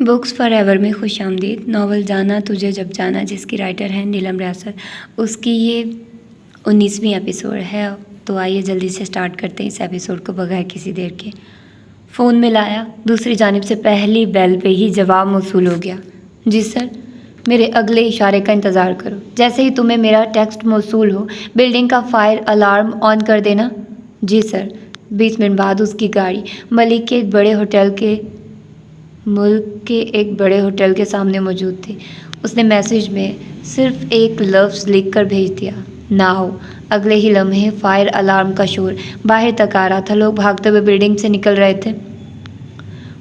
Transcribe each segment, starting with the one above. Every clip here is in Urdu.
بکس فار ایور میں خوش آمدید۔ ناول جانا تجھے جب جانا، جس کی رائٹر ہیں نیلم ریاست، اس کی یہ 19ویں ایپیسوڈ ہے۔ تو آئیے جلدی سے سٹارٹ کرتے ہیں اس ایپیسوڈ کو بغیر کسی دیر کے۔ فون ملایا، دوسری جانب سے پہلی بیل پہ ہی جواب موصول ہو گیا۔ جی سر، میرے اگلے اشارے کا انتظار کرو، جیسے ہی تمہیں میرا ٹیکسٹ موصول ہو بلڈنگ کا فائر الارم آن کر دینا۔ جی سر۔ 20 منٹ بعد اس کی گاڑی ملک کے ایک بڑے ہوٹل کے سامنے موجود تھی۔ اس نے میسج میں صرف ایک لفظ لکھ کر بھیج دیا، ناؤ۔ اگلے ہی لمحے فائر الارم کا شور باہر تک آ رہا تھا، لوگ بھاگتے ہوئے بلڈنگ سے نکل رہے تھے۔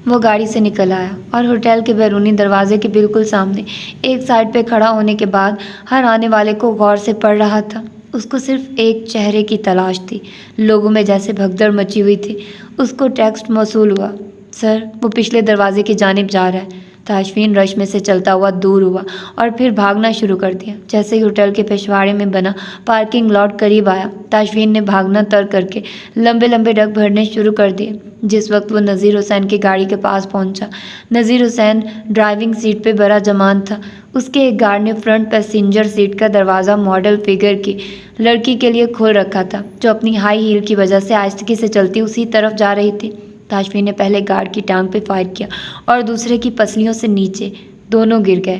وہ گاڑی سے نکل آیا اور ہوٹل کے بیرونی دروازے کے بالکل سامنے ایک سائڈ پہ کھڑا ہونے کے بعد ہر آنے والے کو غور سے پڑھ رہا تھا۔ اس کو صرف ایک چہرے کی تلاش تھی۔ لوگوں میں جیسے بھگدڑ مچی ہوئی تھی۔ اس کو ٹیکسٹ موصول ہوا، سر وہ پچھلے دروازے کی جانب جا رہا ہے۔ تاشفین رش میں سے چلتا ہوا دور ہوا اور پھر بھاگنا شروع کر دیا۔ جیسے ہی ہوٹل کے پچھواڑے میں بنا پارکنگ لاٹ قریب آیا، تاشفین نے بھاگنا ترک کر کے لمبے لمبے ڈگ بھرنے شروع کر دیے۔ جس وقت وہ نذیر حسین کی گاڑی کے پاس پہنچا، نذیر حسین ڈرائیونگ سیٹ پہ برا جمان تھا۔ اس کے ایک گارڈ نے فرنٹ پیسنجر سیٹ کا دروازہ ماڈل فگر کی لڑکی کے لیے کھول رکھا تھا، جو اپنی ہائی ہیل کی وجہ سے آہستگی سے چلتی اسی طرف جا رہی تھی۔ تاشفین نے پہلے گارڈ کی ٹانگ پہ فائر کیا اور دوسرے کی پسلیوں سے نیچے، دونوں گر گئے۔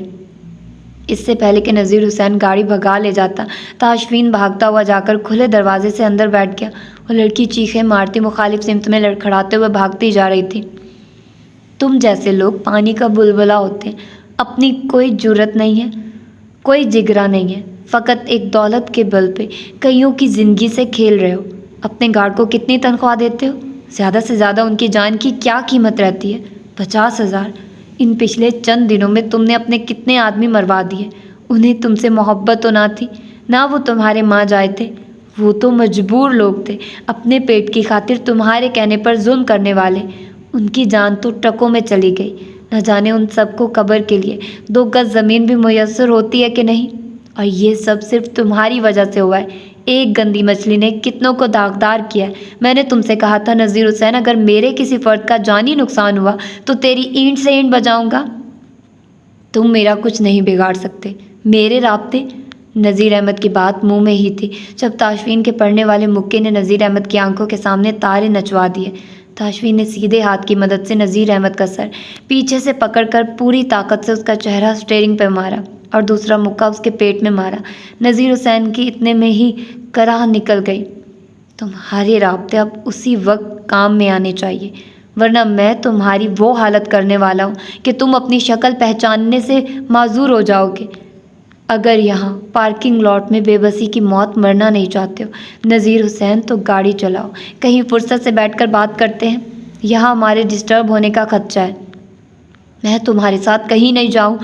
اس سے پہلے کہ نذیر حسین گاڑی بھگا لے جاتا، تاشفین بھاگتا ہوا جا کر کھلے دروازے سے اندر بیٹھ گیا۔ وہ لڑکی چیخیں مارتی مخالف سمت میں لڑکھڑاتے ہوئے بھاگتی جا رہی تھی۔ تم جیسے لوگ پانی کا بلبلا ہوتے ہیں، اپنی کوئی جرأت نہیں ہے، کوئی جگرا نہیں ہے، فقط ایک دولت کے بل پہ کئیوں کی زندگی سے کھیل رہے ہو۔ اپنے گارڈ کو کتنی تنخواہ دیتے ہو؟ زیادہ سے زیادہ ان کی جان کی کیا قیمت رہتی ہے؟ 50,000۔ ان پچھلے چند دنوں میں تم نے اپنے کتنے آدمی مروا دیے؟ انہیں تم سے محبت تو نہ تھی، نہ وہ تمہارے ماں جائے تھے، وہ تو مجبور لوگ تھے، اپنے پیٹ کی خاطر تمہارے کہنے پر ظلم کرنے والے۔ ان کی جان تو ٹرکوں میں چلی گئی، نہ جانے ان سب کو قبر کے لیے 2 گز زمین بھی میسر ہوتی ہے کہ نہیں۔ اور یہ سب صرف تمہاری وجہ سے ہوا ہے۔ ایک گندی مچھلی نے کتنوں کو داغدار کیا ہے۔ میں نے تم سے کہا تھا نذیر حسین، اگر میرے کسی فرد کا جانی نقصان ہوا تو تیری اینٹ سے اینٹ بجاؤں گا۔ تم میرا کچھ نہیں بگاڑ سکتے۔ میرے رابطے؟ نذیر احمد کی بات منہ میں ہی تھی جب تاشفین کے پڑھنے والے مکے نے نذیر احمد کی آنکھوں کے سامنے تارے نچوا دیے۔ تاشفین نے سیدھے ہاتھ کی مدد سے نذیر احمد کا سر پیچھے سے پکڑ کر پوری طاقت سے اس کا چہرہ اسٹیئرنگ پہ مارا اور دوسرا مکہ اس کے پیٹ میں مارا۔ نذیر حسین کی اتنے میں ہی کراہ نکل گئی۔ تمہارے رابطے اب اسی وقت کام میں آنے چاہیے، ورنہ میں تمہاری وہ حالت کرنے والا ہوں کہ تم اپنی شکل پہچاننے سے معذور ہو جاؤ گے۔ اگر یہاں پارکنگ لاٹ میں بے بسی کی موت مرنا نہیں چاہتے ہو نذیر حسین، تو گاڑی چلاؤ، کہیں فرصت سے بیٹھ کر بات کرتے ہیں۔ یہاں ہمارے ڈسٹرب ہونے کا خدشہ ہے۔ میں تمہارے ساتھ کہیں نہیں جاؤں۔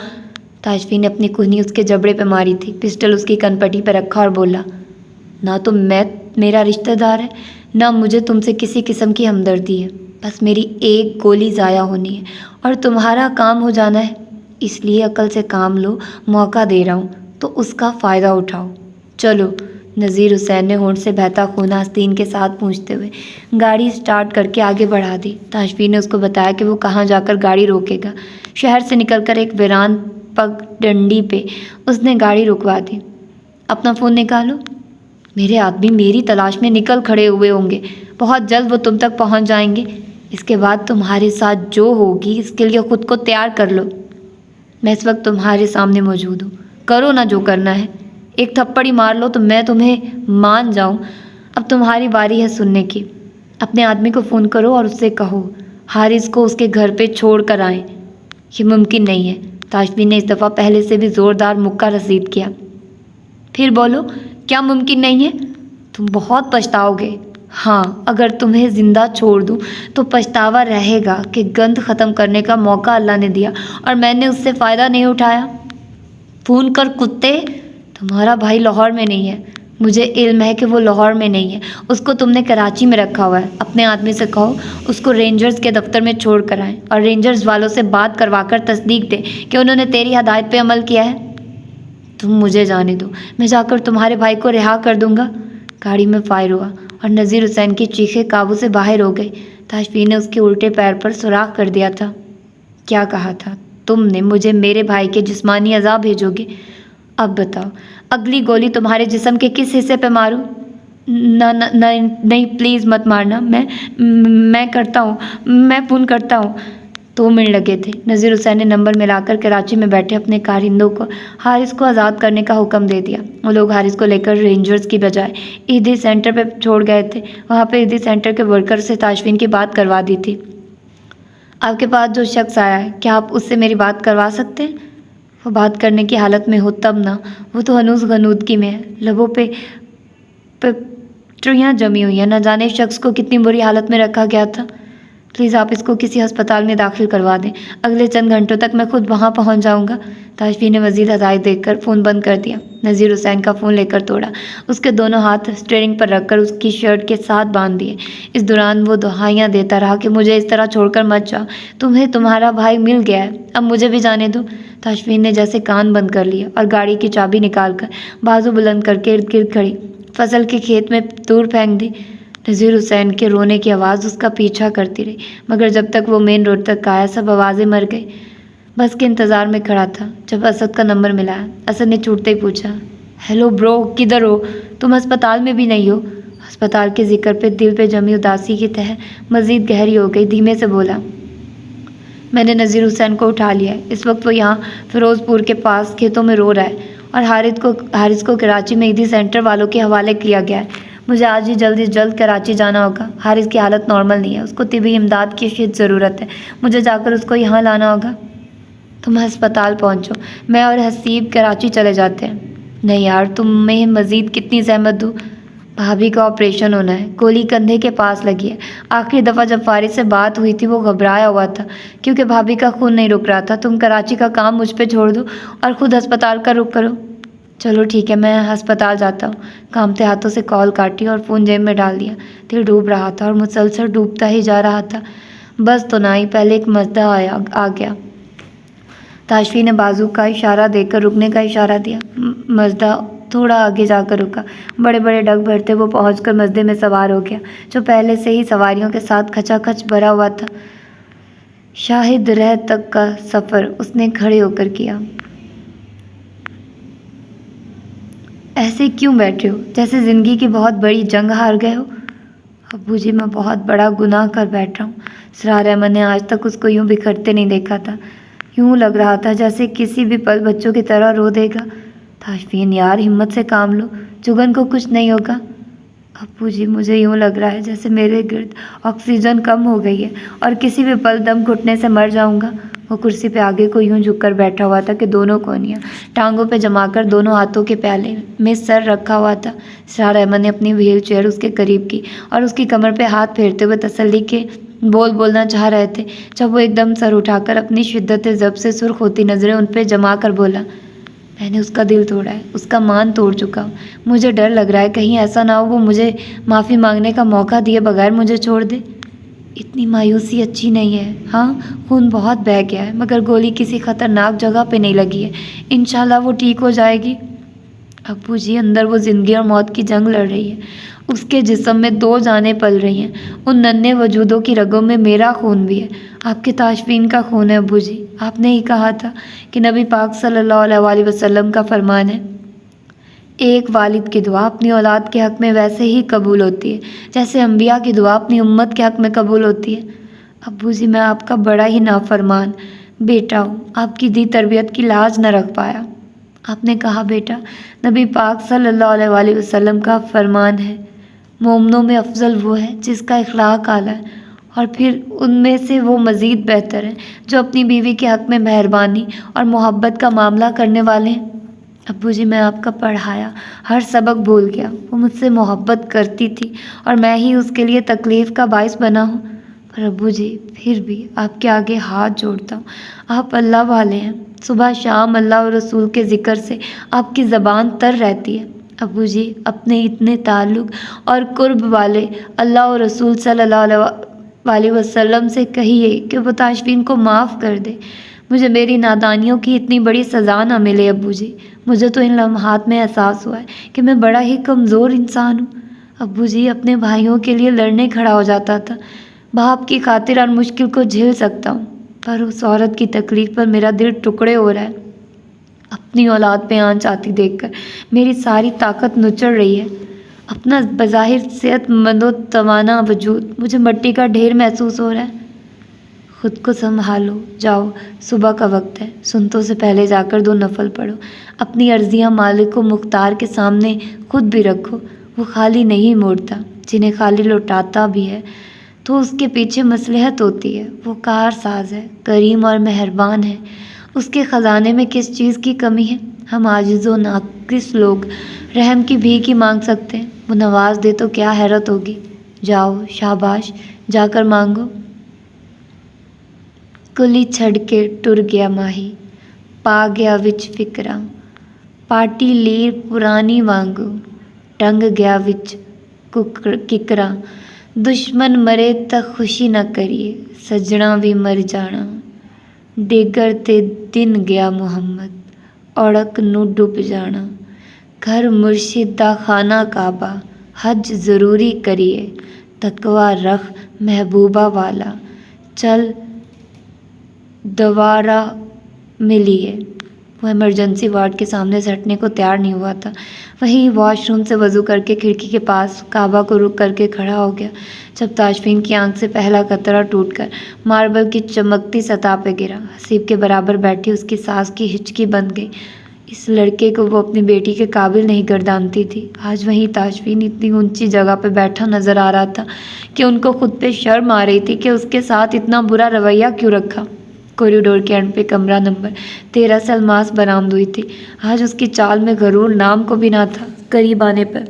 تاشفین نے اپنی کہنی اس کے جبڑے پہ ماری تھی، پسٹل اس کی کن پٹی پہ رکھا اور بولا، نہ تو میں میرا رشتہ دار ہے، نہ مجھے تم سے کسی قسم کی ہمدردی ہے۔ بس میری ایک گولی ضائع ہونی ہے اور تمہارا کام ہو جانا ہے۔ اس لیے عقل سے کام لو، موقع دے رہا ہوں تو اس کا فائدہ اٹھاؤ۔ چلو۔ نذیر حسین نے ہونٹ سے بہتا خون آستین کے ساتھ پونچھتے ہوئے گاڑی سٹارٹ کر کے آگے بڑھا دی۔ تاشفین نے اس کو بتایا کہ وہ کہاں جا کر گاڑی روکے گا۔ شہر سے نکل کر ایک ویران پگ ڈنڈی پہ اس نے گاڑی رکوا دی۔ اپنا فون نکالو، میرے آدمی میری تلاش میں نکل کھڑے ہوئے ہوں گے، بہت جلد وہ تم تک پہنچ جائیں گے۔ اس کے بعد تمہارے ساتھ جو ہوگی اس کے لیے خود کو تیار کر لو۔ میں اس وقت تمہارے سامنے موجود ہوں، کرو نہ جو کرنا ہے۔ ایک تھپڑ ہی مار لو تو میں تمہیں مان جاؤں۔ اب تمہاری باری ہے سننے کی۔ اپنے آدمی کو فون کرو اور اس سے کہو حارث کو اس کے گھر پہ چھوڑ کر آئیں۔ یہ ممکن نہیں ہے۔ تاشفین نے اس دفعہ پہلے سے بھی زوردار مکہ رسید کیا۔ پھر بولو، کیا ممکن نہیں ہے؟ تم بہت پچھتاؤ گے۔ ہاں، اگر تمہیں زندہ چھوڑ دوں تو پچھتاوا رہے گا کہ گند ختم کرنے کا موقع اللہ نے دیا اور میں نے اس سے فائدہ نہیں اٹھایا۔ فون کر کتے، تمہارا بھائی لاہور میں نہیں ہے۔ مجھے علم ہے کہ وہ لاہور میں نہیں ہے، اس کو تم نے کراچی میں رکھا ہوا ہے۔ اپنے آدمی سے کہو اس کو رینجرز کے دفتر میں چھوڑ کر آئیں اور رینجرز والوں سے بات کروا کر تصدیق دے کہ انہوں نے تیری ہدایت پہ عمل کیا ہے۔ تم مجھے جانے دو، میں جا کر تمہارے بھائی کو رہا کر دوں گا۔ گاڑی میں فائر ہوا اور نذیر حسین کی چیخیں قابو سے باہر ہو گئی۔ تاشفین نے اس کے الٹے پیر پر سوراخ کر دیا تھا۔ کیا کہا تھا؟ تم نے مجھے میرے بھائی کے جسمانی عذاب بھیجو گے؟ اب بتاؤ، اگلی گولی تمہارے جسم کے کس حصے پہ ماروں؟ نہ نہ نہ، نہیں پلیز مت مارنا، میں کرتا ہوں، میں فون کرتا ہوں۔ 2 منٹ لگے تھے۔ نذیر حسین نے نمبر ملا کر کراچی میں بیٹھے اپنے کارندوں کو حارث کو آزاد کرنے کا حکم دے دیا۔ وہ لوگ حارث کو لے کر رینجرز کی بجائے عیدی سینٹر پہ چھوڑ گئے تھے۔ وہاں پہ عیدی سینٹر کے ورکر سے تاشفین کی بات کروا دی تھی۔ آپ کے پاس جو شخص آیا ہے، کیا آپ اس سے میری بات کروا سکتے ہیں؟ وہ بات کرنے کی حالت میں ہو تب نہ، وہ تو ہنوز غنودگی میں ہے، لبوں پہ پٹریاں جمی ہوئی ہیں، نہ جانے اس شخص کو کتنی بری حالت میں رکھا گیا تھا۔ پلیز آپ اس کو کسی ہسپتال میں داخل کروا دیں، اگلے چند گھنٹوں تک میں خود وہاں پہنچ جاؤں گا۔ تاشفین نے مزید ہدایت دے کر فون بند کر دیا۔ نذیر حسین کا فون لے کر توڑا، اس کے دونوں ہاتھ اسٹیئرنگ پر رکھ کر اس کی شرٹ کے ساتھ باندھ دیے۔ اس دوران وہ دہائیاں دیتا رہا کہ مجھے اس طرح چھوڑ کر مت جاؤ، تمہیں تمہارا بھائی مل گیا ہے، اب مجھے بھی جانے دو۔ تاشفین نے جیسے کان بند کر لیا اور گاڑی کی چابی نکال کر بازو بلند کر کے ارد گرد کھڑی فصل کے کھیت میں دور پھینک دی۔ نذیر حسین کے رونے کی آواز اس کا پیچھا کرتی رہی، مگر جب تک وہ مین روڈ تک آیا سب آوازیں مر گئی۔ بس کے انتظار میں کھڑا تھا۔ جب اسد کا نمبر ملا، اسد نے چھوٹتے ہی پوچھا، ہیلو برو، کدھر ہو؟ تم ہسپتال میں بھی نہیں ہو؟ ہسپتال کے ذکر پہ دل پہ جمی اداسی کی تہ مزید گہری ہو گئی۔ دھیمے سے بولا، میں نے نذیر حسین کو اٹھا لیا ہے، اس وقت وہ یہاں فیروز پور کے پاس کھیتوں میں رو رہا ہے اور حارث کو کراچی میں عیدی سینٹر والوں کے حوالے کیا گیا ہے۔ مجھے آج ہی جلد کراچی جانا ہوگا۔ حارث کی حالت نارمل نہیں ہے، اس کو طبی امداد کی شدید ضرورت ہے، مجھے جا کر اس کو یہاں لانا ہوگا۔ تم ہسپتال پہنچو، میں اور حسیب کراچی چلے جاتے ہیں۔ نہیں یار، تمہیں مزید کتنی زحمت دوں؟ بھابھی کا آپریشن ہونا ہے، گولی کندھے کے پاس لگی ہے۔ آخری دفعہ جب فارغ سے بات ہوئی تھی وہ گھبرایا ہوا تھا کیونکہ بھابھی کا خون نہیں رک رہا تھا۔ تم کراچی کا کام مجھ پہ چھوڑ دو اور خود ہسپتال کا رخ کرو۔ چلو ٹھیک ہے، میں ہسپتال جاتا ہوں۔ کانپتے ہاتھوں سے کال کاٹی اور فون جیب میں ڈال دیا۔ دل ڈوب رہا تھا اور مسلسل ڈوبتا ہی جا رہا تھا۔ بس تو نہ ہی پہلے ایک مزدہ آ گیا۔ تاشفین نے بازو کا اشارہ دے کر رکنے کا اشارہ دیا۔ مزدہ تھوڑا آگے جا کر رکا۔ بڑے بڑے ڈگ بھرتے وہ پہنچ کر مزدے میں سوار ہو گیا جو پہلے سے ہی سواریوں کے ساتھ کھچا کھچ بھرا ہوا تھا۔ شاہد رہ تک کا سفر اس نے کھڑے ہو کر کیا۔ ایسے کیوں بیٹھے ہو جیسے زندگی کی بہت بڑی جنگ ہار گئے ہو؟ ابو جی، میں بہت بڑا گناہ کر بیٹھا ہوں۔ اسرار احمد نے آج تک اس کو یوں بکھرتے نہیں دیکھا تھا۔ یوں لگ رہا تھا جیسے کسی بھی پل بچوں کی طرح رو دے گا۔ تاشفین یار، ہمت سے کام لو، جگن کو کچھ نہیں ہوگا۔ ابو جی، مجھے یوں لگ رہا ہے جیسے میرے گرد آکسیجن کم ہو گئی ہے اور کسی بھی پل دم گھٹنے سے مر جاؤں گا۔ وہ کرسی پہ آگے کو یوں جھک کر بیٹھا ہوا تھا کہ دونوں کونیاں ٹانگوں پہ جما کر دونوں ہاتھوں کے پیالے میں سر رکھا ہوا تھا۔ اسرار احمد نے اپنی وہیل چیئر اس کے قریب کی اور اس کی کمر پہ ہاتھ پھیرتے ہوئے تسلی کے بول بولنا چاہ رہے تھے جب وہ ایک دم سر اٹھا کر اپنی شدت ضبط سے سرخ ہوتی نظریں ان پہ جما کر بولا، میں نے اس کا دل توڑا ہے، اس کا مان توڑ چکا ہوں۔ مجھے ڈر لگ رہا ہے کہیں ایسا نہ ہو وہ مجھے معافی مانگنے کا موقع دیے بغیر مجھے چھوڑ دے۔ اتنی مایوسی اچھی نہیں ہے۔ ہاں، خون بہت بہہ گیا ہے مگر گولی کسی خطرناک جگہ پہ نہیں لگی ہے، انشاءاللہ وہ ٹھیک ہو جائے گی۔ ابو جی، اندر وہ زندگی اور موت کی جنگ لڑ رہی ہے، اس کے جسم میں 2 جانیں پل رہی ہیں، ان ننھے وجودوں کی رگوں میں میرا خون بھی ہے، آپ کے تاشفین کا خون ہے۔ ابو جی، آپ نے ہی کہا تھا کہ نبی پاک صلی اللہ علیہ وسلم کا فرمان ہے، ایک والد کی دعا اپنی اولاد کے حق میں ویسے ہی قبول ہوتی ہے جیسے انبیاء کی دعا اپنی امت کے حق میں قبول ہوتی ہے۔ ابو جی، میں آپ کا بڑا ہی نافرمان بیٹا ہوں، آپ کی دی تربیت کی لاج نہ رکھ پایا۔ آپ نے کہا بیٹا، نبی پاک صلی اللہ علیہ وسلم کا فرمان ہے، مومنوں میں افضل وہ ہے جس کا اخلاق اعلیٰ ہے، اور پھر ان میں سے وہ مزید بہتر ہیں جو اپنی بیوی کے حق میں مہربانی اور محبت کا معاملہ کرنے والے ہیں۔ ابو جی، میں آپ کا پڑھایا ہر سبق بھول گیا، وہ مجھ سے محبت کرتی تھی اور میں ہی اس کے لیے تکلیف کا باعث بنا ہوں، پر ابو جی پھر بھی آپ کے آگے ہاتھ جوڑتا ہوں، آپ اللہ والے ہیں، صبح شام اللہ اور رسول کے ذکر سے آپ کی زبان تر رہتی ہے۔ ابو جی، اپنے اتنے تعلق اور قرب والے اللہ اور رسول صلی اللہ علیہ وسلم سے کہیے کہ وہ تاشفین کو معاف کر دے، مجھے میری نادانیوں کی اتنی بڑی سزا نہ ملے۔ ابو جی، مجھے تو ان لمحات میں احساس ہوا ہے کہ میں بڑا ہی کمزور انسان ہوں۔ ابو جی، اپنے بھائیوں کے لیے لڑنے کھڑا ہو جاتا تھا، باپ کی خاطر اور مشکل کو جھیل سکتا ہوں، پر اس عورت کی تکلیف پر میرا دل ٹکڑے ہو رہا ہے۔ اپنی اولاد پہ آنچ آتی دیکھ کر میری ساری طاقت نچڑ رہی ہے۔ اپنا بظاہر صحت مند و توانا وجود مجھے مٹی کا ڈھیر محسوس ہو رہا ہے۔ خود کو سنبھالو، جاؤ، صبح کا وقت ہے، سنتوں سے پہلے جا کر 2 نفل پڑھو، اپنی عرضیاں مالک و مختار کے سامنے خود بھی رکھو۔ وہ خالی نہیں موڑتا، جنہیں خالی لوٹاتا بھی ہے تو اس کے پیچھے مصلحت ہوتی ہے۔ وہ کار ساز ہے، کریم اور مہربان ہے، اس کے خزانے میں کس چیز کی کمی ہے؟ ہم عاجز و ناقص لوگ رحم کی بھیک ہی مانگ سکتے ہیں، وہ نواز دے تو کیا حیرت ہوگی۔ جاؤ، شاباش، جا کر مانگو۔ کلی چھڑ کے ٹر گیا ماہی، پا گیا وچ فکراں، پاٹی لیر پرانی وانگو، ٹنگ گیا وچ ککراں، دشمن مرے تا خوشی نہ کریے، سجنا بھی مر جانا، دیگر تے دن گیا محمد، اوڑک نو ڈب جانا، گھر مرشد دا خانہ کعبہ، حج ضروری کریے، تقوی رکھ محبوبہ والا، چل دوبارہ ملیے۔ وہ ایمرجنسی وارڈ کے سامنے سے ہٹنے کو تیار نہیں ہوا تھا، وہیں واش روم سے وضو کر کے کھڑکی کے پاس کعبہ کو رک کر کے کھڑا ہو گیا جب تاشفین کی آنکھ سے پہلا قطرہ ٹوٹ کر ماربل کی چمکتی سطح پہ گرا۔ حسیب کے برابر بیٹھی اس کی سانس کی ہچکی بند گئی۔ اس لڑکے کو وہ اپنی بیٹی کے قابل نہیں گردانتی تھی۔ آج وہیں تاشفین اتنی اونچی جگہ پہ بیٹھا نظر آ رہا تھا کہ ان کو خود پہ شرم آ رہی تھی کہ اس کے ساتھ اتنا برا رویہ کیوں رکھا۔ کوریڈور کے اینڈ پہ کمرہ نمبر 13 سے الماس برآمد ہوئی تھی۔ آج اس کی چال میں غرور نام کو بھی نہ تھا۔ قریب آنے پر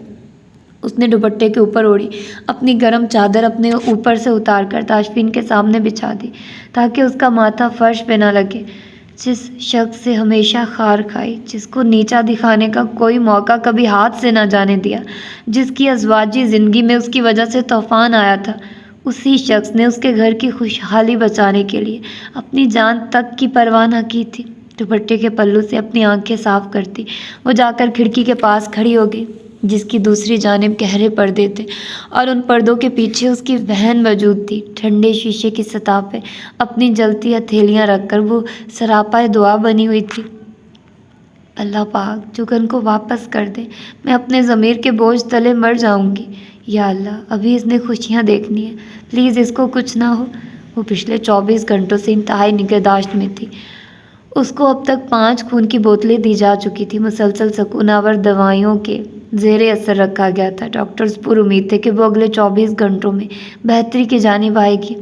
اس نے دوپٹے کے اوپر اوڑھی اپنی گرم چادر اپنے اوپر سے اتار کر تاشفین کے سامنے بچھا دی تاکہ اس کا ماتھا فرش پہ نہ لگے۔ جس شخص سے ہمیشہ خار کھائی، جس کو نیچا دکھانے کا کوئی موقع کبھی ہاتھ سے نہ جانے دیا، جس کی ازواجی زندگی میں اس کی وجہ سے طوفان آیا تھا، اسی شخص نے اس کے گھر کی خوشحالی بچانے کے لیے اپنی جان تک کی پرواہ نہ کی تھی۔ دوپٹے کے پلو سے اپنی آنکھیں صاف کرتی وہ جا کر کھڑکی کے پاس کھڑی ہو گئی جس کی دوسری جانب گہرے پردے تھے اور ان پردوں کے پیچھے اس کی بہن موجود تھی۔ ٹھنڈے شیشے کی سطح پہ اپنی جلتی ہتھیلیاں رکھ کر وہ سراپا دعا بنی ہوئی تھی۔ اللہ پاک جگن کو واپس کر دے، میں اپنے ضمیر کے بوجھ تلے مر جاؤں گی۔ یا اللہ، ابھی اس نے خوشیاں دیکھنی ہے، پلیز اس کو کچھ نہ ہو۔ وہ پچھلے 24 گھنٹوں سے انتہائی نگہداشت میں تھی۔ اس کو اب تک 5 خون کی بوتلیں دی جا چکی تھی، مسلسل سکون آور دوائیوں کے زیر اثر رکھا گیا تھا۔ ڈاکٹرز پر امید تھے کہ وہ اگلے 24 گھنٹوں میں بہتری کی جانب آئے گی۔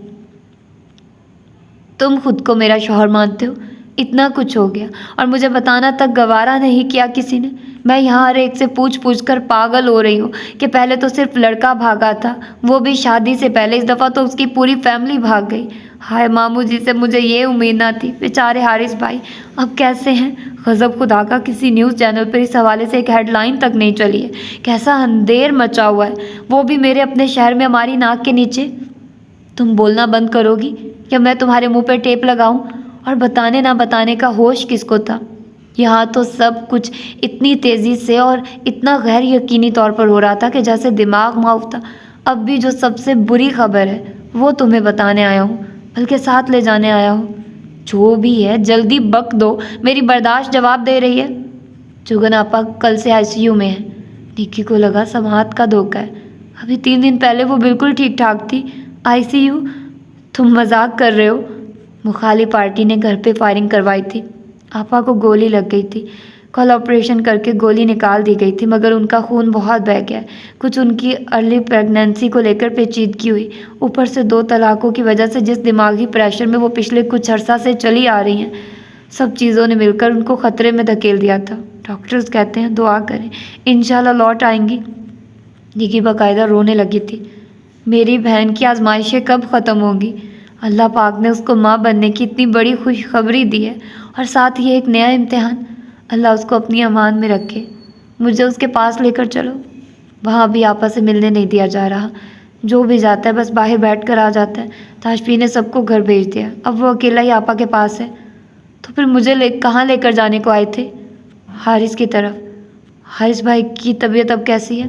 تم خود کو میرا شوہر مانتے ہو؟ اتنا کچھ ہو گیا اور مجھے بتانا تک گوارا نہیں کیا کسی نے؟ میں یہاں ہر ایک سے پوچھ کر پاگل ہو رہی ہوں کہ پہلے تو صرف لڑکا بھاگا تھا، وہ بھی شادی سے پہلے، اس دفعہ تو اس کی پوری فیملی بھاگ گئی۔ ہائے ماموں جی سے مجھے یہ امید نہ تھی، بیچارے حارث بھائی اب کیسے ہیں؟ غضب خدا کا، کسی نیوز چینل پر اس حوالے سے ایک ہیڈ لائن تک نہیں چلی ہے۔ کیسا اندھیر مچا ہوا ہے، وہ بھی میرے اپنے شہر میں ہماری ناک کے نیچے۔ تم بولنا بند کرو گی یا میں تمہارے منہ پہ ٹیپ لگاؤں؟ اور بتانے نہ بتانے کا ہوش کس کو تھا؟ یہاں تو سب کچھ اتنی تیزی سے اور اتنا غیر یقینی طور پر ہو رہا تھا کہ جیسے دماغ معاف تھا۔ اب بھی جو سب سے بری خبر ہے وہ تمہیں بتانے آیا ہوں، بلکہ ساتھ لے جانے آیا ہوں۔ جو بھی ہے جلدی بک دو، میری برداشت جواب دے رہی ہے۔ جگن آپا کل سے ICU میں ہے۔ نکی کو لگا سماعت کا دھوکہ ہے، ابھی 3 دن پہلے وہ بالکل ٹھیک ٹھاک تھی۔ ICU؟ تم مذاق کر رہے ہو؟ مخالف پارٹی نے گھر پہ فائرنگ کروائی تھی، آپا کو گولی لگ گئی تھی، کل آپریشن کر کے گولی نکال دی گئی تھی، مگر ان کا خون بہت بہہ گیا ہے۔ کچھ ان کی ارلی پریگنینسی کو لے کر پیچیدگی ہوئی، اوپر سے 2 طلاقوں کی وجہ سے جس دماغی پریشر میں وہ پچھلے کچھ عرصہ سے چلی آ رہی ہیں، سب چیزوں نے مل کر ان کو خطرے میں دھکیل دیا تھا۔ ڈاکٹرز کہتے ہیں دعا کریں، انشاءاللہ لوٹ آئیں گی۔ نکی باقاعدہ رونے لگی تھی۔ میری بہن کی آزمائشیں کب ختم ہوں گی؟ اللہ پاک نے اس کو ماں بننے کی اتنی بڑی خوشخبری دی ہے اور ساتھ ہی ایک نیا امتحان۔ اللہ اس کو اپنی امان میں رکھے۔ مجھے اس کے پاس لے کر چلو، وہاں بھی آپا سے ملنے نہیں دیا جا رہا، جو بھی جاتا ہے بس باہر بیٹھ کر آ جاتا ہے۔ تاشفین نے سب کو گھر بھیج دیا، اب وہ اکیلا ہی آپا کے پاس ہے۔ تو پھر مجھے کہاں لے کر جانے کو آئے تھے؟ حارث کی طرف۔ حارث بھائی کی طبیعت اب کیسی ہے؟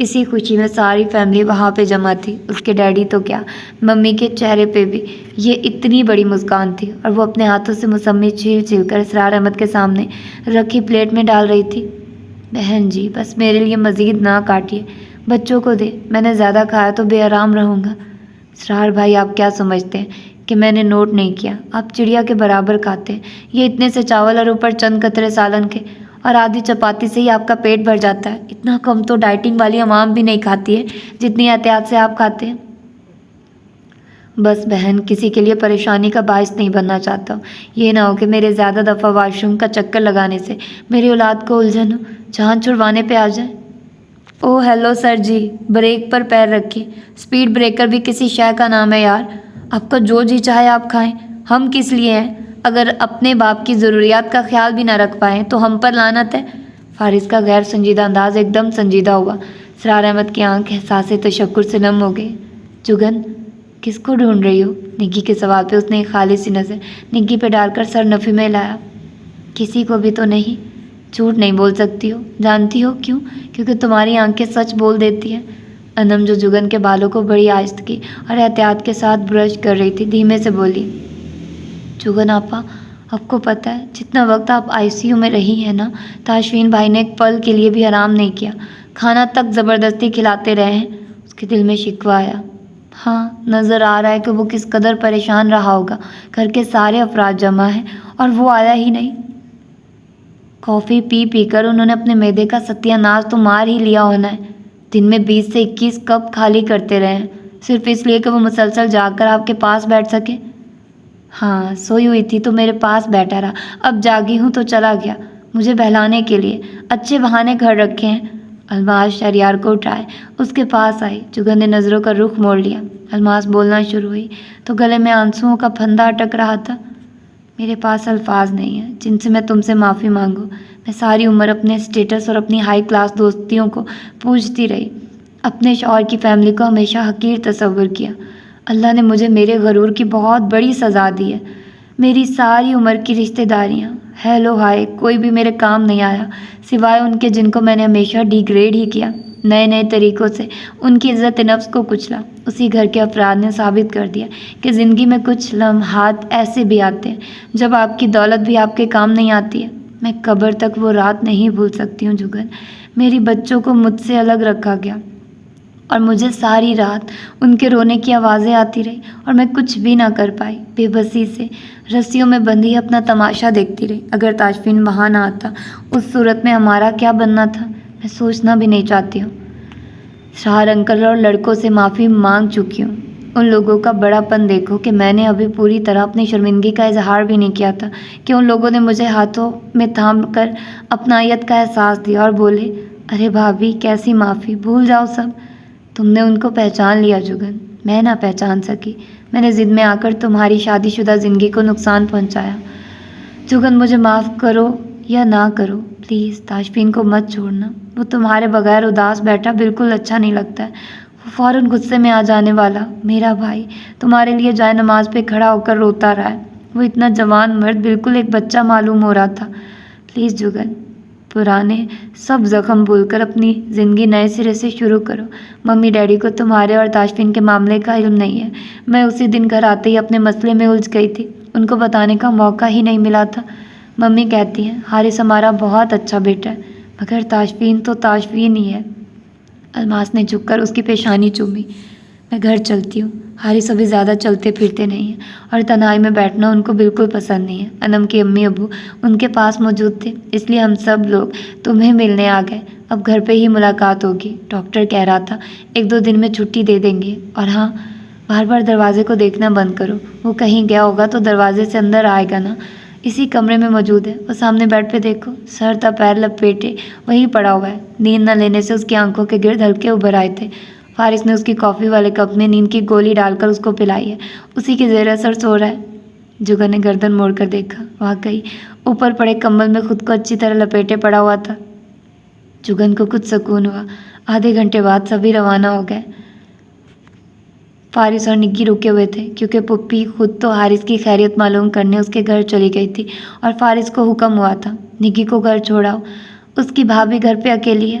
اسی خوشی میں ساری فیملی وہاں پہ جمع تھی۔ اس کے ڈیڈی تو کیا، ممی کے چہرے پہ بھی یہ اتنی بڑی مسکان تھی، اور وہ اپنے ہاتھوں سے موسمی چھیل چھیل کر اسرار احمد کے سامنے رکھی پلیٹ میں ڈال رہی تھی۔ بہن جی بس میرے لیے مزید نہ کاٹیے، بچوں کو دے، میں نے زیادہ کھایا تو بے آرام رہوں گا۔ اسرار بھائی آپ کیا سمجھتے ہیں کہ میں نے نوٹ نہیں کیا؟ آپ چڑیا کے برابر کھاتے ہیں، یہ اتنے سے چاول اور اوپر چند قطرے سالن کے، اور آدھی چپاتی سے ہی آپ کا پیٹ بھر جاتا ہے۔ اتنا کم تو ڈائٹنگ والی عوام بھی نہیں کھاتی ہے جتنی احتیاط سے آپ کھاتے ہیں۔ بس بہن کسی کے لیے پریشانی کا باعث نہیں بننا چاہتا ہوں، یہ نہ ہو کہ میرے زیادہ دفعہ واش روم کا چکر لگانے سے میری اولاد کو الجھن ہو، جان چھڑوانے پہ آ جائے۔ او ہیلو سر جی، بریک پر پیر رکھیے، سپیڈ بریکر بھی کسی شے کا نام ہے یار، آپ کا جو جی چاہے آپ کھائیں، ہم کس لیے ہیں؟ اگر اپنے باپ کی ضروریات کا خیال بھی نہ رکھ پائیں تو ہم پر لعنت ہے۔ فارس کا غیر سنجیدہ انداز ایک دم سنجیدہ ہوا۔ اسرار احمد کی آنکھ احساس تشکر سے نم ہو گئی۔ جگن کس کو ڈھونڈ رہی ہو؟ نگی کے سوال پہ اس نے ایک خالی سی نظر نگی پہ ڈال کر سر نفی میں لایا۔ کسی کو بھی تو نہیں۔ جھوٹ نہیں بول سکتی ہو، جانتی ہو کیوں؟ کیونکہ تمہاری آنکھیں سچ بول دیتی ہیں۔ انم جو جگن کے بالوں کو بڑی آہستگی اور احتیاط کے ساتھ برش کر رہی تھی دھیمے سے بولی، جگن آپا آپ کو پتہ ہے جتنا وقت آپ آئی سی یو میں رہی ہیں نا، تاشفین بھائی نے ایک پل کے لیے بھی آرام نہیں کیا، کھانا تک زبردستی کھلاتے رہے ہیں۔ اس کے دل میں شکوہ آیا۔ ہاں نظر آ رہا ہے کہ وہ کس قدر پریشان رہا ہوگا، گھر کے سارے افراد جمع ہیں اور وہ آیا ہی نہیں۔ کافی پی پی کر انہوں نے اپنے معدے کا ستیہ ناش تو مار ہی لیا ہونا ہے۔ دن میں 20 سے 21 کپ خالی کرتے رہے ہیں، صرف اس لیے کہ وہ مسلسل جاگ کر آپ کے پاس بیٹھ سکے۔ ہاں سوئی ہوئی تھی تو میرے پاس بیٹھا رہا، اب جاگی ہوں تو چلا گیا مجھے بہلانے کے لیے، اچھے بہانے گھر رکھے ہیں۔ الماس شہریار کو اٹھائے اس کے پاس آئی۔ جگن نے نظروں کا رخ موڑ لیا۔ الماس بولنا شروع ہوئی تو گلے میں آنسوؤں کا پھندا اٹک رہا تھا۔ میرے پاس الفاظ نہیں ہیں جن سے میں تم سے معافی مانگوں۔ میں ساری عمر اپنے اسٹیٹس اور اپنی ہائی کلاس دوستیوں کو پوجتی رہی، اپنے شوہر کی فیملی کو ہمیشہ حقیر تصور کیا۔ اللہ نے مجھے میرے غرور کی بہت بڑی سزا دی ہے۔ میری ساری عمر کی رشتہ داریاں ہیلو ہائے کوئی بھی میرے کام نہیں آیا، سوائے ان کے جن کو میں نے ہمیشہ ڈیگریڈ ہی کیا، نئے نئے طریقوں سے ان کی عزت نفس کو کچلا۔ اسی گھر کے افراد نے ثابت کر دیا کہ زندگی میں کچھ لمحات ایسے بھی آتے ہیں جب آپ کی دولت بھی آپ کے کام نہیں آتی ہے۔ میں قبر تک وہ رات نہیں بھول سکتی ہوں جگن۔ میری بچوں کو مجھ سے الگ رکھا گیا اور مجھے ساری رات ان کے رونے کی آوازیں آتی رہی اور میں کچھ بھی نہ کر پائی، بے بسی سے رسیوں میں بندھی اپنا تماشا دیکھتی رہی۔ اگر تاشفین وہاں نہ آتا اس صورت میں ہمارا کیا بننا تھا میں سوچنا بھی نہیں چاہتی ہوں۔ شاہر انکل اور لڑکوں سے معافی مانگ چکی ہوں۔ ان لوگوں کا بڑا پن دیکھو کہ میں نے ابھی پوری طرح اپنی شرمندگی کا اظہار بھی نہیں کیا تھا کہ ان لوگوں نے مجھے ہاتھوں میں تھام کر اپنائیت کا احساس دیا اور بولے، ارے بھابھی کیسی معافی، بھول جاؤ سب۔ تم نے ان کو پہچان لیا جگن، میں نہ پہچان سکی۔ میں نے ضد میں آ کر تمہاری شادی شدہ زندگی کو نقصان پہنچایا۔ جگن مجھے معاف کرو یا نہ کرو، پلیز تاشفین کو مت چھوڑنا، وہ تمہارے بغیر اداس بیٹھا بالکل اچھا نہیں لگتا ہے۔ وہ فوراً غصے میں آ جانے والا میرا بھائی تمہارے لیے جائے نماز پہ کھڑا ہو کر روتا رہا ہے۔ وہ اتنا جوان مرد بالکل ایک بچہ معلوم ہو رہا تھا۔ پلیز جگن پرانے سب زخم بھول کر اپنی زندگی نئے سرے سے شروع کرو۔ ممی ڈیڈی کو تمہارے اور تاشفین کے معاملے کا علم نہیں ہے۔ میں اسی دن گھر آتے ہی اپنے مسئلے میں الجھ گئی تھی، ان کو بتانے کا موقع ہی نہیں ملا تھا۔ ممی کہتی ہیں حارث ہمارا بہت اچھا بیٹا ہے، مگر تاشفین تو تاشفین ہی ہے۔ الماس نے جھک کر اس کی پیشانی چومی۔ میں گھر چلتی ہوں، حارث ابھی زیادہ چلتے پھرتے نہیں ہیں اور تنہائی میں بیٹھنا ان کو بالکل پسند نہیں ہے۔ انم کے امی ابو ان کے پاس موجود تھے، اس لیے ہم سب لوگ تمہیں ملنے آ گئے۔ اب گھر پہ ہی ملاقات ہوگی، ڈاکٹر کہہ رہا تھا 1-2 دن میں چھٹی دے دیں گے۔ اور ہاں بار بار دروازے کو دیکھنا بند کرو، وہ کہیں گیا ہوگا تو دروازے سے اندر آئے گا نا، اسی کمرے میں موجود ہے، وہ سامنے بیڈ پہ دیکھو، سر تا پیر لپیٹے وہیں پڑا ہوا ہے۔ نیند نہ لینے سے اس کی آنکھوں کے گرد ہلکے ابھر آئے تھے۔ فارس نے اس کی کافی والے کپ میں نیند کی گولی ڈال کر اس کو پلائی ہے، اسی کے زیر اثر سو رہا ہے۔ جگن نے گردن موڑ کر دیکھا، واقعی اوپر پڑے کمبل میں خود کو اچھی طرح لپیٹے پڑا ہوا تھا۔ جگن کو کچھ سکون ہوا۔ آدھے گھنٹے بعد سبھی روانہ ہو گئے۔ فارس اور نگی رکے ہوئے تھے کیونکہ پپی خود تو حارث کی خیریت معلوم کرنے اس کے گھر چلی گئی تھی اور فارس کو حکم ہوا تھا نگی کو گھر چھوڑاؤ، اس کی بھابھی گھر پہ اکیلی ہے۔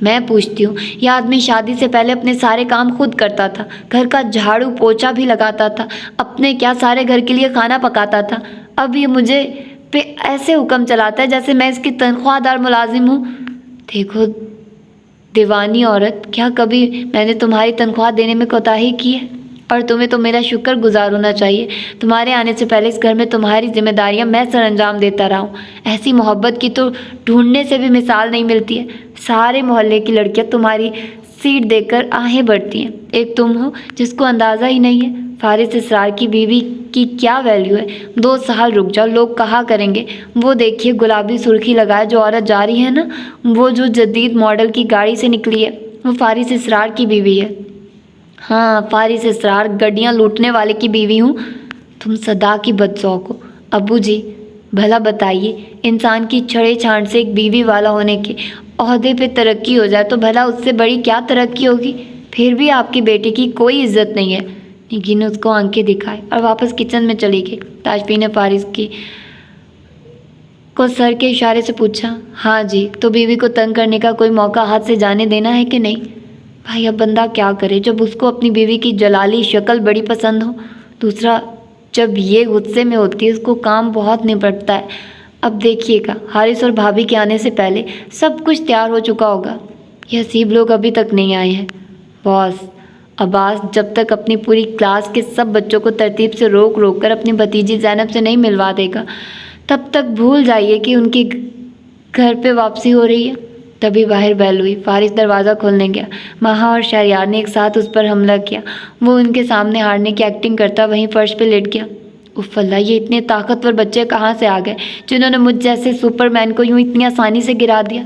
میں پوچھتی ہوں، یہ آدمی شادی سے پہلے اپنے سارے کام خود کرتا تھا، گھر کا جھاڑو پوچھا بھی لگاتا تھا، اپنے کیا سارے گھر کے لیے کھانا پکاتا تھا۔ اب یہ مجھے پہ ایسے حکم چلاتا ہے جیسے میں اس کی تنخواہ دار ملازم ہوں۔ دیکھو دیوانی عورت، کیا کبھی میں نے تمہاری تنخواہ دینے میں کوتاہی کی ہے؟ اور تمہیں تو میرا شکر گزار ہونا چاہیے، تمہارے آنے سے پہلے اس گھر میں تمہاری ذمہ داریاں میں سر انجام دیتا رہا ہوں۔ ایسی محبت کی تو ڈھونڈنے سے بھی مثال نہیں ملتی ہے۔ سارے محلے کی لڑکیاں تمہاری سیٹ دیکھ کر آہیں بھرتی ہیں، ایک تم ہو جس کو اندازہ ہی نہیں ہے فارس اسرار کی بیوی کی کیا ویلیو ہے۔ 2 سال رک جاؤ، لوگ کہا کریں گے وہ دیکھیے گلابی سرخی لگائے جو عورت جا رہی ہے نا، وہ جو جدید ماڈل کی گاڑی سے نکلی ہے، وہ فارس اسرار کی بیوی ہے۔ ہاں، فارس اسرار گڈیاں لوٹنے والے کی بیوی ہوں۔ تم صدا کی بدذوق ہو۔ ابو جی بھلا بتائیے، انسان کی چھڑے چھانٹ سے ایک بیوی والا ہونے کے عہدے پہ ترقی ہو جائے تو بھلا اس سے بڑی کیا ترقی ہوگی؟ پھر بھی آپ کی بیٹی کی کوئی عزت نہیں ہے۔ نگی نے اس کو آنکھیں دکھائے اور واپس کچن میں چلی گئی۔ تاشفین نے فارس کو سر کے اشارے سے پوچھا، ہاں جی، تو بیوی کو تنگ کرنے کا کوئی موقع ہاتھ سے جانے دینا ہے کہ نہیں؟ بھائی اب بندہ کیا کرے جب اس کو اپنی بیوی کی جلالی شکل بڑی پسند ہو، دوسرا جب یہ غصے میں ہوتی ہے اس کو کام بہت نپٹتا ہے۔ اب دیکھیے گا حارث اور بھابھی کے آنے سے پہلے سب کچھ تیار ہو چکا ہوگا۔ یہ حسیب لوگ ابھی تک نہیں آئے ہیں۔ باس عباس جب تک اپنی پوری کلاس کے سب بچوں کو ترتیب سے روک روک کر اپنی بھتیجی زینب سے نہیں ملوا دے گا تب تک بھول جائیے کہ ان کی گھر پہ واپسی ہو رہی ہے۔ تبھی باہر بیل ہوئی۔ فارس دروازہ کھولنے گیا۔ مہا اور شہریار نے ایک ساتھ اس پر حملہ کیا۔ وہ ان کے سامنے ہارنے کی ایکٹنگ کرتا وہیں فرش پہ لیٹ گیا۔ اف اللہ، یہ اتنے طاقتور بچے کہاں سے آ گئے جنہوں نے مجھ جیسے سپر مین کو یوں اتنی آسانی سے گرا دیا؟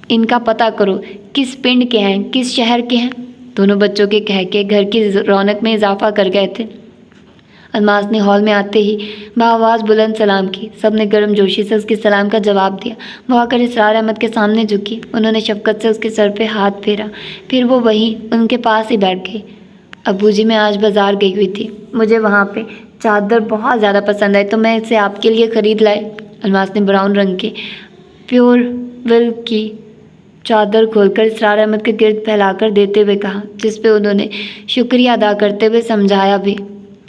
ان کا پتہ کرو کس پنڈ کے ہیں، کس شہر کے ہیں۔ دونوں بچوں کے کہہ کے گھر کی رونق میں اضافہ کر گئے تھے۔ الماس نے ہال میں آتے ہی بآواز بلند سلام کی۔ سب نے گرم جوشی سے اس کے سلام کا جواب دیا۔ وہ آ کر اسرار احمد کے سامنے جھکی۔ انہوں نے شفقت سے اس کے سر پہ ہاتھ پھیرا، پھر وہ وہیں ان کے پاس ہی بیٹھ گئی۔ ابو جی میں آج بازار گئی ہوئی تھی، مجھے وہاں پہ چادر بہت زیادہ پسند آئی تو میں اسے آپ کے لیے خرید لائے۔ الماس نے براؤن رنگ کے پیور ول کی چادر کھول کر اسرار احمد کے گرد پھیلا کر دیتے ہوئے کہا، جس پہ انہوں نے شکریہ ادا کرتے ہوئے سمجھایا بھی،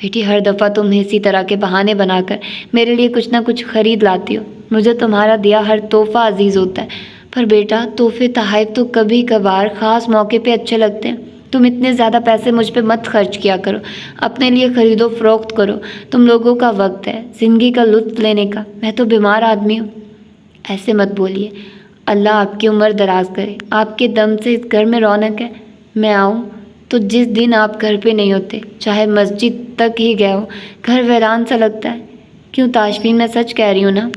بیٹی ہر دفعہ تم اسی طرح کے بہانے بنا کر میرے لیے کچھ نہ کچھ خرید لاتی ہو۔ مجھے تمہارا دیا ہر تحفہ عزیز ہوتا ہے، پر بیٹا تحفے تحائف تو کبھی کبھار خاص موقع پہ اچھے لگتے ہیں۔ تم اتنے زیادہ پیسے مجھ پہ مت خرچ کیا کرو، اپنے لیے خرید و فروخت کرو۔ تم لوگوں کا وقت ہے زندگی کا لطف لینے کا، میں تو بیمار آدمی ہوں۔ ایسے مت بولیے، اللہ آپ کی عمر دراز کرے، آپ کے دم سے اس گھر میں رونق ہے۔ میں آؤں تو جس دن آپ گھر پہ نہیں ہوتے، چاہے مسجد تک ہی گئے ہو، گھر ویران سا لگتا ہے۔ کیوں تاشفین، میں سچ کہہ رہی ہوں نا؟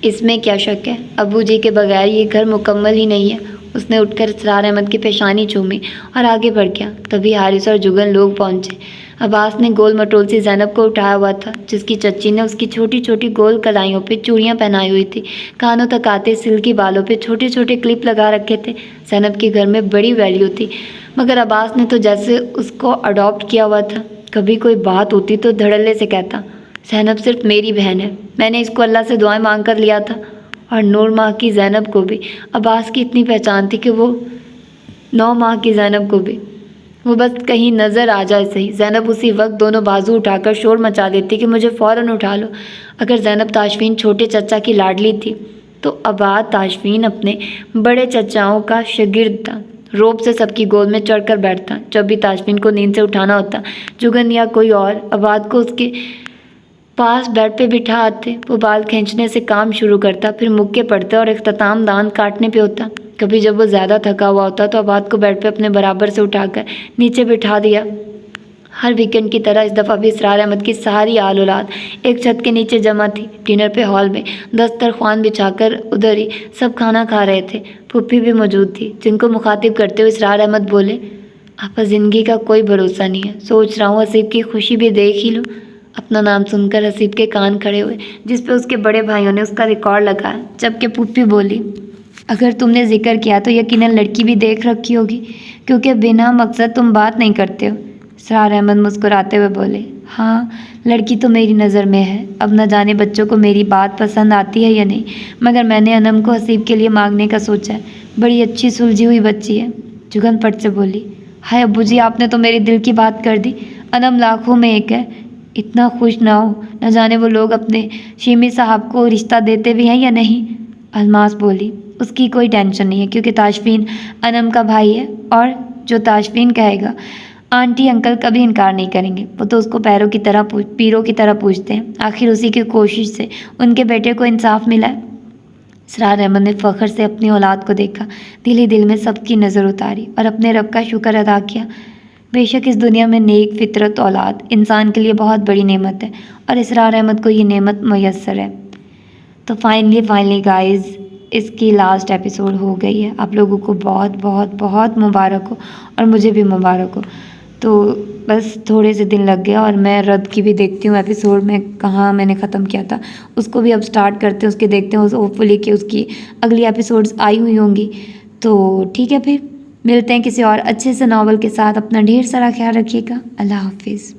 اس میں کیا شک ہے، ابو جی کے بغیر یہ گھر مکمل ہی نہیں ہے۔ اس نے اٹھ کر اسرار احمد کی پیشانی چومی اور آگے بڑھ گیا۔ تبھی حارث اور جگن لوگ پہنچے۔ عباس نے گول مٹول سی زینب کو اٹھایا ہوا تھا، جس کی چچی نے اس کی چھوٹی چھوٹی گول کلائیوں پہ چوڑیاں پہنائی ہوئی تھی، کانوں تک آتے سلکی بالوں پہ چھوٹے چھوٹے کلپ لگا رکھے تھے۔ زینب کے گھر میں بڑی ویلیو تھی، مگر عباس نے تو جیسے اس کو اڈاپٹ کیا ہوا تھا۔ کبھی کوئی بات ہوتی تو دھڑلے سے کہتا، زینب صرف میری بہن ہے، میں نے اس کو اللہ سے دعائیں مانگ کر لیا تھا۔ اور 9 ماہ کی زینب کو بھی عباس کی اتنی پہچان تھی کہ وہ 9 ماہ کی زینب کو بھی وہ بس کہیں نظر آ جائے صحیح، زینب اسی وقت دونوں بازو اٹھا کر شور مچا دیتی کہ مجھے فوراً اٹھا لو۔ اگر زینب تاشفین چھوٹے چچا کی لاڈلی تھی تو عباس تاشفین اپنے بڑے چچاؤں کا شاگرد تھا، روب سے سب کی گود میں چڑھ کر بیٹھتا۔ جب بھی تاشفین کو نیند سے اٹھانا ہوتا، جگن یا کوئی اور عباس کو اس کے پاس بیڈ پہ بٹھا آتے۔ وہ بال کھینچنے سے کام شروع کرتا، پھر مکے پڑتے اور اختتام دانت کاٹنے پہ ہوتا۔ کبھی جب وہ زیادہ تھکا ہوا ہوتا تو عباس کو بیڈ پہ اپنے برابر سے اٹھا کر نیچے بٹھا دیا۔ ہر ویکنڈ کی طرح اس دفعہ بھی اسرار احمد کی ساری آل اولاد ایک چھت کے نیچے جمع تھی۔ ڈنر پہ ہال میں دسترخوان بچھا کر ادھر ہی سب کھانا کھا رہے تھے۔ پھپھی بھی موجود تھی، جن کو مخاطب کرتے ہوئے اسرار احمد بولے، آپا زندگی کا کوئی بھروسہ نہیں ہے، سوچ رہا ہوں حسیب کی خوشی بھی دیکھ ہی لوں۔ اپنا نام سن کر حسیب کے کان کھڑے ہوئے، جس پہ اس کے بڑے بھائیوں نے اس کا ریکارڈ لگایا، جبکہ پھپھی بولی، اگر تم نے ذکر کیا تو یقیناً لڑکی بھی دیکھ رکھی ہوگی، کیونکہ بنا مقصد تم بات نہیں کرتے ہو۔ اسرار احمد مسکراتے ہوئے بولے، ہاں لڑکی تو میری نظر میں ہے، اب نہ جانے بچوں کو میری بات پسند آتی ہے یا نہیں، مگر میں نے انم کو حسیب کے لیے مانگنے کا سوچا ہے، بڑی اچھی سلجھی ہوئی بچی ہے۔ جگن پٹ سے بولی، ہائے ابو جی آپ نے تو میرے دل کی بات کر دی، انم لاکھوں میں ایک ہے، اتنا خوش نہ ہو، نہ جانے وہ لوگ اپنے شیمی صاحب کو رشتہ دیتے بھی ہیں یا نہیں۔ الماس بولی، اس کی کوئی ٹینشن نہیں ہے کیونکہ تاشفین انم کا بھائی ہے، اور جو تاشفین کہے گا آنٹی انکل کبھی انکار نہیں کریں گے، وہ تو اس کو پیروں کی طرح پوجتے ہیں، آخر اسی کی کوشش سے ان کے بیٹے کو انصاف ملا ہے۔ اسرار احمد نے فخر سے اپنی اولاد کو دیکھا، دل ہی دل میں سب کی نظر اتاری اور اپنے رب کا شکر ادا کیا۔ بے شک اس دنیا میں نیک فطرت اولاد انسان کے لیے بہت بڑی نعمت ہے، اور اسرار احمد کو یہ نعمت میسر ہے۔ تو فائنلی گائز اس کی لاسٹ ایپیسوڈ ہو گئی ہے، آپ لوگوں کو بہت بہت بہت مبارک ہو اور مجھے بھی مبارک ہو۔ تو بس تھوڑے سے دن لگ گیا، اور میں رد کی بھی دیکھتی ہوں ایپیسوڈ میں کہاں میں نے ختم کیا تھا، اس کو بھی اب سٹارٹ کرتے ہیں، اس کے دیکھتے ہیں، ہوپ فلی کہ اس کی اگلی ایپیسوڈز آئی ہوئی ہوں گی۔ تو ٹھیک ہے، پھر ملتے ہیں کسی اور اچھے سے ناول کے ساتھ، اپنا ڈھیر سارا خیال رکھیے گا، اللہ حافظ۔